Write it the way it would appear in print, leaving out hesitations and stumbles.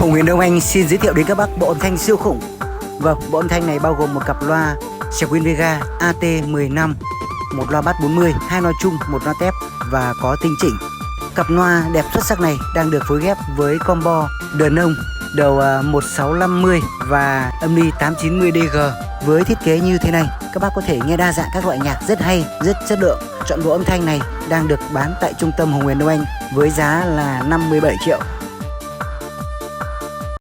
Hùng Huyền Đông Anh xin giới thiệu đến các bác bộ âm thanh siêu khủng. Vâng, bộ âm thanh này bao gồm một cặp loa Squier Vega AT15, một loa bass 40, hai loa chung, một loa tép và có tinh chỉnh. Cặp loa đẹp xuất sắc này đang được phối ghép với combo Denon đầu 1650 và âm ly 890DG. Với thiết kế như thế này, các bác có thể nghe đa dạng các loại nhạc rất hay, rất chất lượng. Chọn bộ âm thanh này đang được bán tại trung tâm Hùng Huyền Đông Anh với giá là 57 triệu.